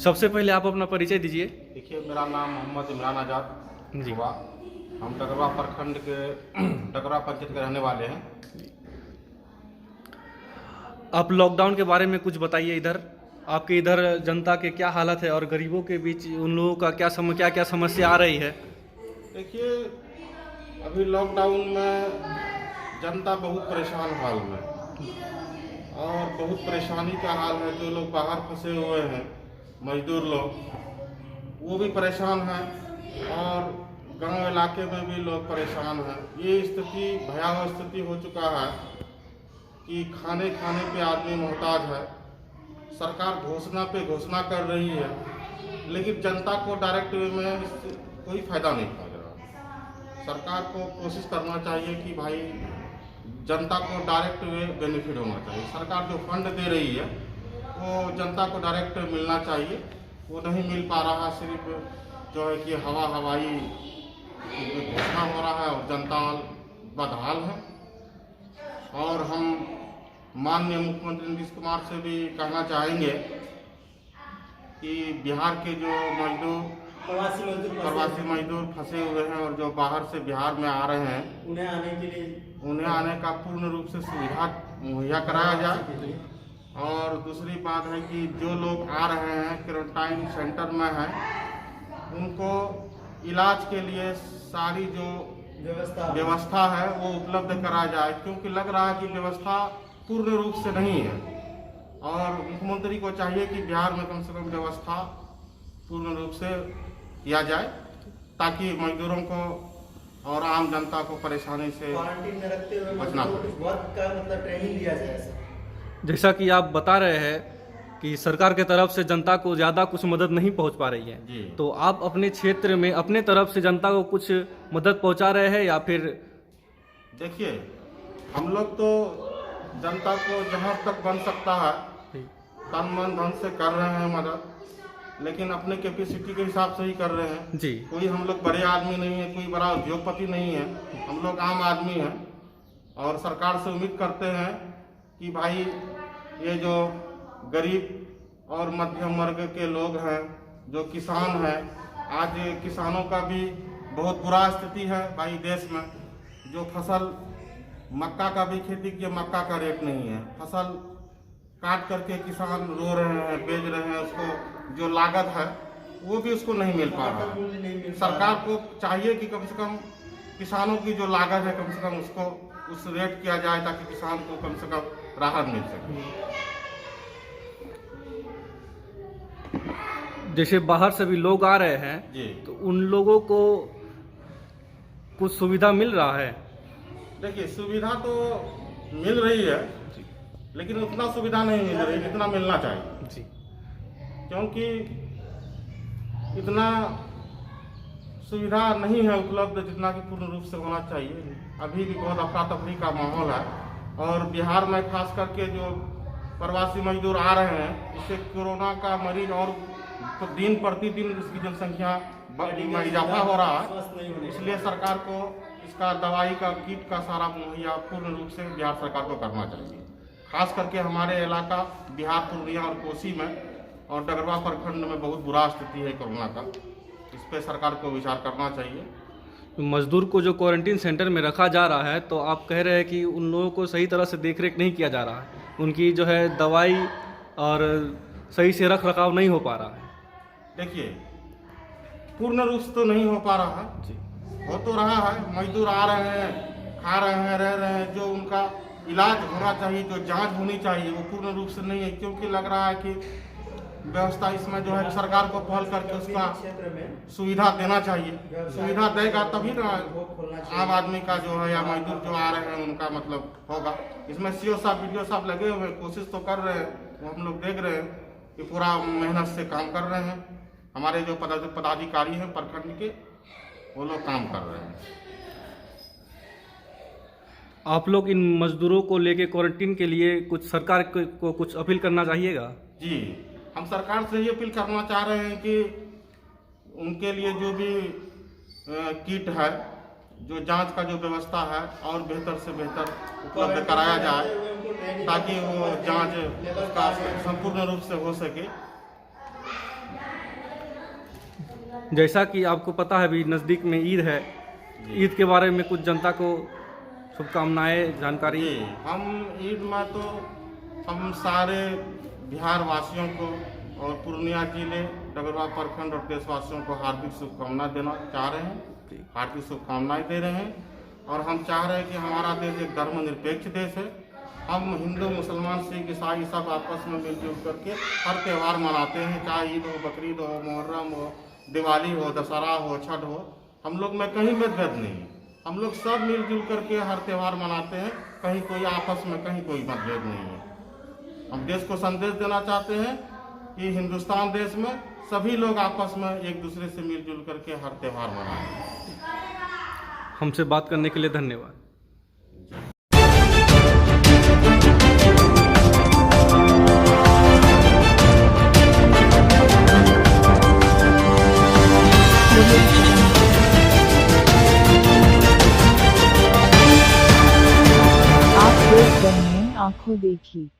सबसे पहले आप अपना परिचय दीजिए। देखिए, मेरा नाम मोहम्मद इमरान आज़ाद जी। हुआ। हम डगरवा प्रखंड के डगरवा पंचायत के रहने वाले हैं। आप लॉकडाउन के बारे में कुछ बताइए। इधर आपके इधर जनता के क्या हालत है और गरीबों के बीच उन लोगों का क्या समस्या आ रही है? देखिए, अभी लॉकडाउन में जनता बहुत परेशान हाल में और बहुत परेशानी का हाल है। जो लोग बाहर फंसे हुए हैं, मजदूर लोग, वो भी परेशान हैं और गांव इलाके में भी लोग परेशान हैं। ये स्थिति भयावह स्थिति हो चुका है कि खाने पे आदमी मोहताज है। सरकार घोषणा पे घोषणा कर रही है, लेकिन जनता को डायरेक्ट वे में इससे कोई फायदा नहीं पहुंच रहा। सरकार को कोशिश करना चाहिए कि भाई जनता को डायरेक्ट वे बेनिफिट होना चाहिए। सरकार जो फंड दे रही है वो जनता को डायरेक्ट मिलना चाहिए, वो नहीं मिल पा रहा। सिर्फ जो है कि हवाई घोषणा हो रहा है और जनता बदहाल है। और हम माननीय मुख्यमंत्री नीतीश कुमार से भी कहना चाहेंगे कि बिहार के जो प्रवासी मजदूर फंसे हुए हैं और जो बाहर से बिहार में आ रहे हैं, उन्हें आने का पूर्ण रूप से सुविधा मुहैया कराया जाए। और दूसरी बात है कि जो लोग आ रहे हैं क्वारंटाइन सेंटर में हैं, उनको इलाज के लिए सारी जो व्यवस्था है वो उपलब्ध कराया जाए, क्योंकि लग रहा है कि व्यवस्था पूर्ण रूप से नहीं है। और मुख्यमंत्री को चाहिए कि बिहार में कम से कम व्यवस्था पूर्ण रूप से किया जाए, ताकि मजदूरों को और आम जनता को परेशानी से क्वारंटीन में रखते हुए बचना वर्क का मतलब ट्रेनिंग दिया जाए। जैसा कि आप बता रहे हैं कि सरकार के तरफ से जनता को ज़्यादा कुछ मदद नहीं पहुंच पा रही है, तो आप अपने क्षेत्र में अपने तरफ से जनता को कुछ मदद पहुंचा रहे हैं या फिर? देखिए, हम लोग तो जनता को जहां तक बन सकता है तन मन धन से कर रहे हैं मदद, लेकिन अपने कैपेसिटी के हिसाब से ही कर रहे हैं जी। कोई हम लोग बड़े आदमी नहीं है, कोई बड़ा उद्योगपति नहीं है, हम लोग आम आदमी हैं। और सरकार से उम्मीद करते हैं कि भाई ये जो गरीब और मध्यम वर्ग के लोग हैं, जो किसान हैं, आज किसानों का भी बहुत बुरा स्थिति है भाई देश में। जो फसल मक्का का भी खेती किया, मक्का का रेट नहीं है। फसल काट करके किसान रो रहे हैं, बेच रहे हैं, उसको जो लागत है वो भी उसको नहीं मिल पा रहा है। सरकार को चाहिए कि कम से कम किसानों की जो लागत है कम से कम उसको उस रेट किया जाए, ताकि किसान को कम से कम राहत मिल सके। जैसे बाहर से भी लोग आ रहे हैं जी, तो उन लोगों को कुछ सुविधा मिल रहा है? देखिए, सुविधा तो मिल रही है, लेकिन उतना सुविधा नहीं मिल रही जितना मिलना चाहिए जी। क्योंकि इतना सुविधा नहीं है उपलब्ध जितना कि पूर्ण रूप से होना चाहिए। अभी भी बहुत अफरा तफरी का माहौल है और बिहार में खास करके जो प्रवासी मजदूर आ रहे हैं, इससे कोरोना का मरीज और तो दिन प्रतिदिन इसकी जनसंख्या में इजाफा हो रहा है। इसलिए सरकार को इसका दवाई का किट का सारा मुहैया पूर्ण रूप से बिहार सरकार को करना चाहिए। खास करके हमारे इलाका बिहार, पूर्णिया और कोसी में और डगरवा प्रखंड में बहुत बुरा स्थिति है कोरोना का। इस पर सरकार को विचार करना चाहिए। मजदूर को जो क्वारंटीन सेंटर में रखा जा रहा है, तो आप कह रहे हैं कि उन लोगों को सही तरह से देखरेख नहीं किया जा रहा है, उनकी जो है दवाई और सही से रख रखाव नहीं हो पा रहा है। देखिए, पूर्ण रूप से तो नहीं हो पा रहा है जी। हो तो रहा है। मजदूर आ रहे हैं, खा रहे हैं, रह रहे हैं। जो उनका इलाज होना चाहिए, जो जांच होनी चाहिए, वो पूर्ण रूप से नहीं है, क्योंकि लग रहा है कि व्यवस्था इसमें जो है सरकार को पहल करके उसका सुविधा देना चाहिए। सुविधा देगा तभी ना आम आदमी का जो है या मजदूर जो आ रहे हैं उनका मतलब होगा। इसमें सीओ साहब, वीडियो साहब लगे हुए हैं, कोशिश तो कर रहे हैं, वो हम लोग देख रहे हैं कि पूरा मेहनत से काम कर रहे हैं। हमारे जो पदाधिकारी हैं प्रखंड के, वो लोग काम कर रहे हैं। आप लोग इन मजदूरों को लेके क्वारंटीन के लिए कुछ सरकार को कुछ अपील करना चाहिएगा? जी, हम सरकार से ये अपील करना चाह रहे हैं कि उनके लिए जो भी किट है, जो जांच का जो व्यवस्था है, और बेहतर से बेहतर उपलब्ध कराया जाए, ताकि वो जांच उसका संपूर्ण रूप से हो सके। जैसा कि आपको पता है अभी नज़दीक में ईद है, ईद के बारे में कुछ जनता को शुभकामनाएं जानकारी। जी, हम ईद में तो हम सारे बिहार वासियों को और पूर्णिया जिले डगरवा प्रखंड और देशवासियों को हार्दिक शुभकामनाएं देना चाह रहे हैं, हार्दिक शुभकामनाएं दे रहे हैं। और हम चाह रहे हैं कि हमारा देश एक धर्मनिरपेक्ष देश है। हम हिंदू मुसलमान सिख ईसाई सब आपस में मिलजुल करके हर त्यौहार मनाते हैं, चाहे ईद हो, बकरीद हो, मुहर्रम हो, दिवाली हो, दशहरा हो, छठ हो। हम लोग में कहीं मतभेद नहीं है, हम लोग सब मिलजुल करके हर त्यौहार मनाते हैं, कहीं कोई आपस में कहीं कोई मतभेद नहीं है। हम देश को संदेश देना चाहते हैं कि हिंदुस्तान देश में सभी लोग आपस में एक दूसरे से मिलजुल करके हर त्यौहार मनाएं। हमसे बात करने के लिए धन्यवाद। आप देख रहे हैं आंखों देखी।